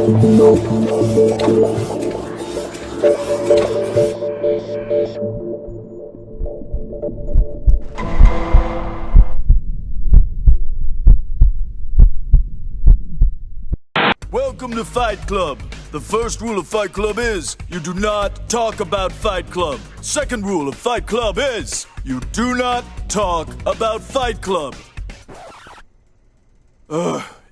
Welcome to Fight Club. The first rule of Fight Club is you do not talk about Fight Club. Second rule of Fight Club is you do not talk about Fight Club.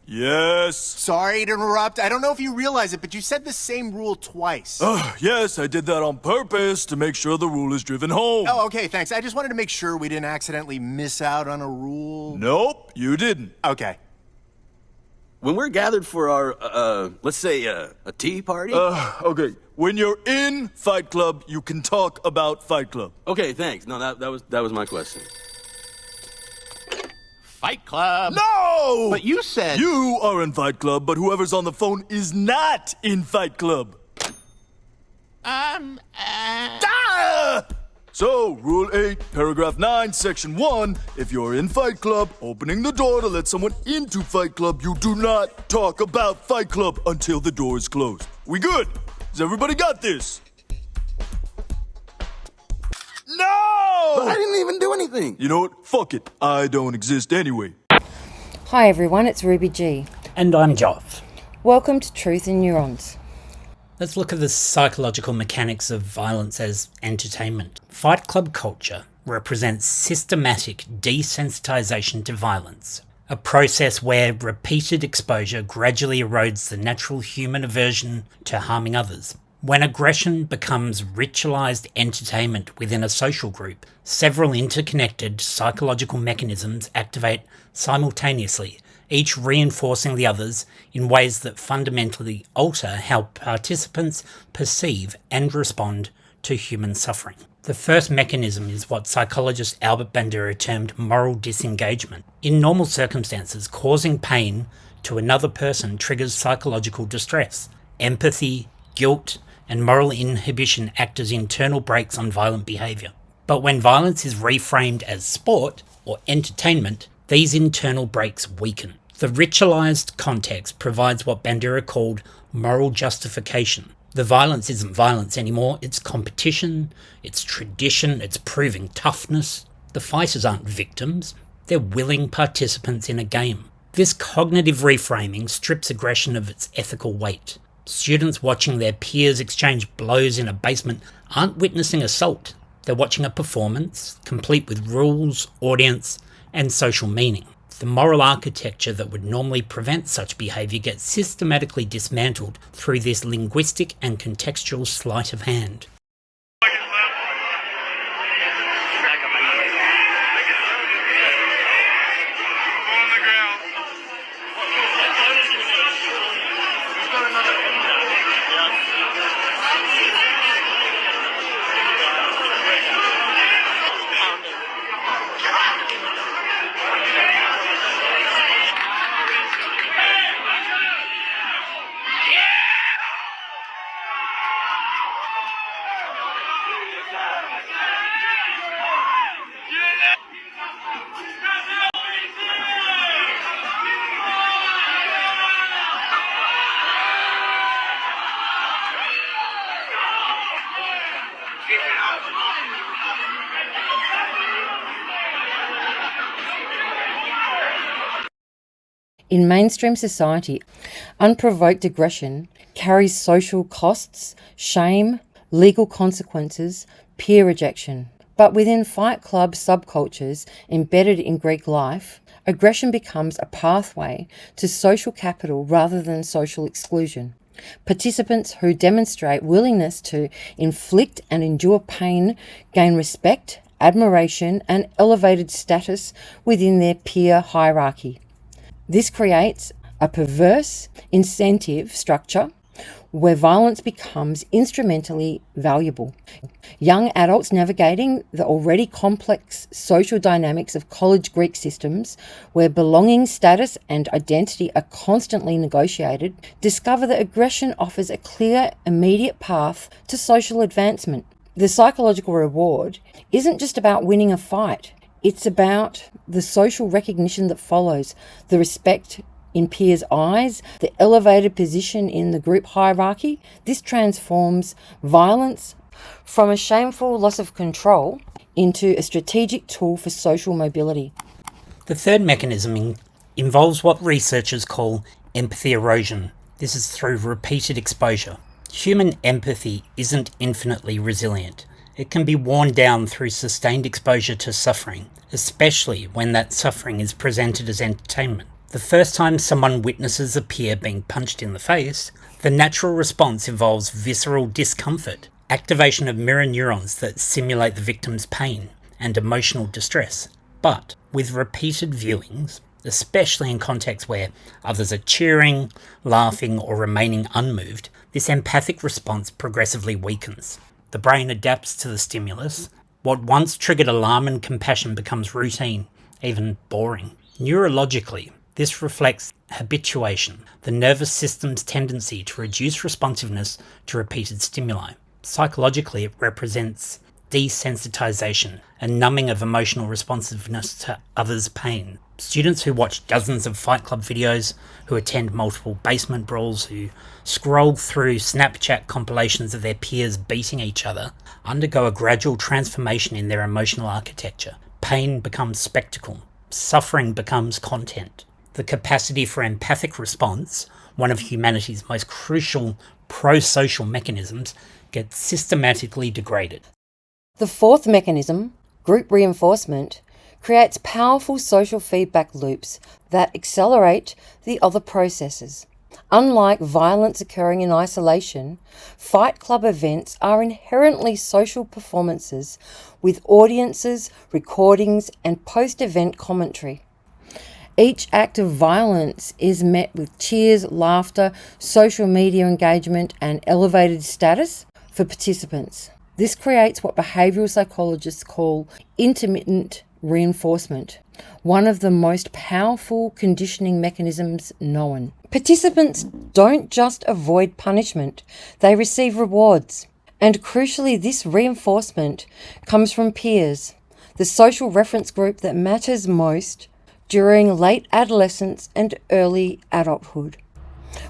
Yes. Sorry to interrupt. I don't know if you realize it, but you said the same rule twice. Yes, I did that on purpose to make sure the rule is driven home. Oh, okay, thanks. I just wanted to make sure we didn't accidentally miss out on a rule. Nope, you didn't. Okay. When we're gathered for our, let's say, a tea party? Okay. When you're in Fight Club, you can talk about Fight Club. Okay, thanks. No, that was my question. Fight Club. No! But you said... You are in Fight Club, but whoever's on the phone is not in Fight Club. So, Rule 8, Paragraph 9, Section 1, if you're in Fight Club, opening the door to let someone into Fight Club, you do not talk about Fight Club until the door is closed. We good? Has everybody got this? No! But I didn't even do anything. You know what? Fuck it. I don't exist anyway. Hi everyone, it's Ruby G. And I'm Joff. Welcome to Truth in Neurons. Let's look at the psychological mechanics of violence as entertainment. Fight Club culture represents systematic desensitization to violence, a process where repeated exposure gradually erodes the natural human aversion to harming others. When aggression becomes ritualized entertainment within a social group, several interconnected psychological mechanisms activate simultaneously, each reinforcing the others in ways that fundamentally alter how participants perceive and respond to human suffering. The first mechanism is what psychologist Albert Bandura termed moral disengagement. In normal circumstances, causing pain to another person triggers psychological distress. Empathy, guilt, and moral inhibition act as internal brakes on violent behaviour. But when violence is reframed as sport or entertainment, these internal brakes weaken. The ritualized context provides what Bandura called moral justification. The violence isn't violence anymore, it's competition, it's tradition, it's proving toughness. The fighters aren't victims, they're willing participants in a game. This cognitive reframing strips aggression of its ethical weight. Students watching their peers exchange blows in a basement aren't witnessing assault. They're watching a performance, complete with rules, audience, and social meaning. The moral architecture that would normally prevent such behaviour gets systematically dismantled through this linguistic and contextual sleight of hand. In mainstream society, unprovoked aggression carries social costs, shame, legal consequences, peer rejection. But within Fight Club subcultures embedded in Greek life, aggression becomes a pathway to social capital rather than social exclusion. Participants who demonstrate willingness to inflict and endure pain gain respect, admiration, and elevated status within their peer hierarchy. This creates a perverse incentive structure where violence becomes instrumentally valuable. Young adults navigating the already complex social dynamics of college Greek systems, where belonging, status, and identity are constantly negotiated, discover that aggression offers a clear, immediate path to social advancement. The psychological reward isn't just about winning a fight. It's about the social recognition that follows, the respect in peers' eyes, the elevated position in the group hierarchy, this transforms violence from a shameful loss of control into a strategic tool for social mobility. The third mechanism involves what researchers call empathy erosion. This is through repeated exposure. Human empathy isn't infinitely resilient. It can be worn down through sustained exposure to suffering, especially when that suffering is presented as entertainment. The first time someone witnesses a peer being punched in the face, the natural response involves visceral discomfort, activation of mirror neurons that simulate the victim's pain and emotional distress. But with repeated viewings, especially in contexts where others are cheering, laughing, or remaining unmoved, this empathic response progressively weakens. The brain adapts to the stimulus. What once triggered alarm and compassion becomes routine, even boring. Neurologically, this reflects habituation, the nervous system's tendency to reduce responsiveness to repeated stimuli. Psychologically, it represents desensitization, a numbing of emotional responsiveness to others' pain. Students who watch dozens of Fight Club videos, who attend multiple basement brawls, who scroll through Snapchat compilations of their peers beating each other, undergo a gradual transformation in their emotional architecture. Pain becomes spectacle. Suffering becomes content. The capacity for empathic response, one of humanity's most crucial pro-social mechanisms, gets systematically degraded. The fourth mechanism, group reinforcement, creates powerful social feedback loops that accelerate the other processes. Unlike violence occurring in isolation, Fight Club events are inherently social performances with audiences, recordings, and post-event commentary. Each act of violence is met with cheers, laughter, social media engagement, and elevated status for participants. This creates what behavioural psychologists call intermittent reinforcement, one of the most powerful conditioning mechanisms known. Participants don't just avoid punishment, they receive rewards. And crucially, this reinforcement comes from peers, the social reference group that matters most during late adolescence and early adulthood.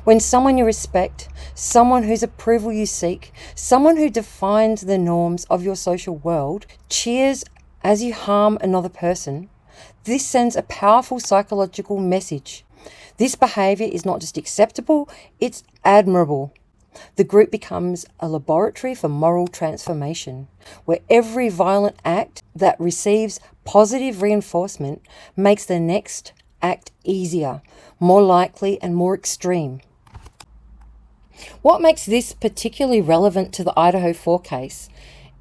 When someone you respect, someone whose approval you seek, someone who defines the norms of your social world, cheers as you harm another person, this sends a powerful psychological message. This behaviour is not just acceptable, it's admirable. The group becomes a laboratory for moral transformation, where every violent act that receives positive reinforcement makes the next act easier, more likely, and more extreme. What makes this particularly relevant to the IDAHO4 case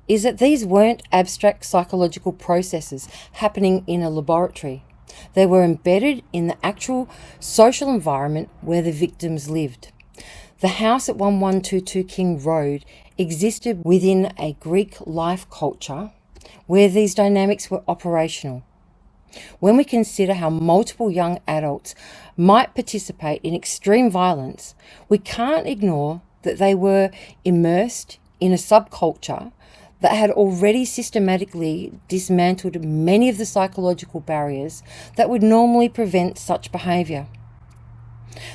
is that these weren't abstract psychological processes happening in a laboratory. They were embedded in the actual social environment where the victims lived. The house at 1122 King Road existed within a Greek life culture where these dynamics were operational. When we consider how multiple young adults might participate in extreme violence, we can't ignore that they were immersed in a subculture that had already systematically dismantled many of the psychological barriers that would normally prevent such behaviour.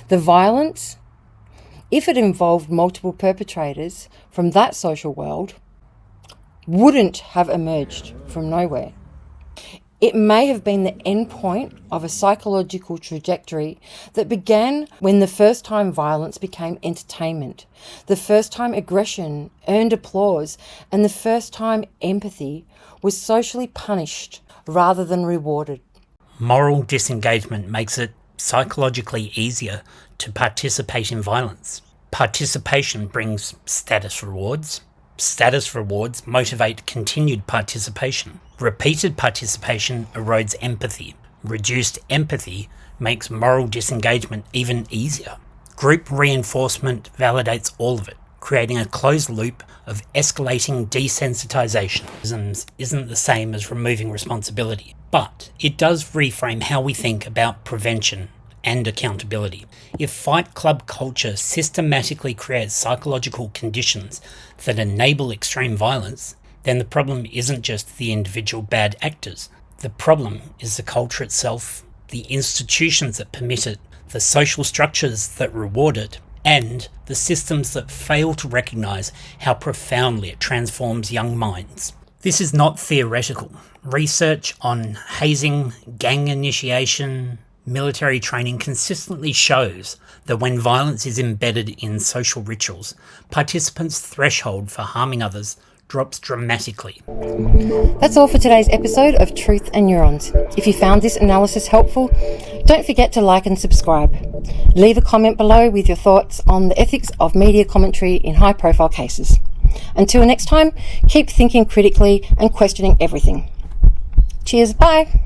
The violence, if it involved multiple perpetrators from that social world, wouldn't have emerged from nowhere. It may have been the end point of a psychological trajectory that began when the first time violence became entertainment, the first time aggression earned applause, and the first time empathy was socially punished rather than rewarded. Moral disengagement makes it psychologically easier to participate in violence. Participation brings status rewards. Status rewards motivate continued participation. Repeated participation erodes empathy. Reduced empathy makes moral disengagement even easier. Group reinforcement validates all of it, creating a closed loop of escalating desensitization. Isn't the same as removing responsibility, but it does reframe how we think about prevention and accountability. If Fight Club culture systematically creates psychological conditions that enable extreme violence, then the problem isn't just the individual bad actors. The problem is the culture itself, the institutions that permit it, the social structures that reward it, and the systems that fail to recognise how profoundly it transforms young minds. This is not theoretical. Research on hazing, gang initiation, military training consistently shows that when violence is embedded in social rituals, participants' threshold for harming others drops dramatically. That's all for today's episode of Truth and Neurons. If you found this analysis helpful, don't forget to like and subscribe. Leave a comment below with your thoughts on the ethics of media commentary in high-profile cases. Until next time, keep thinking critically and questioning everything. Cheers, bye.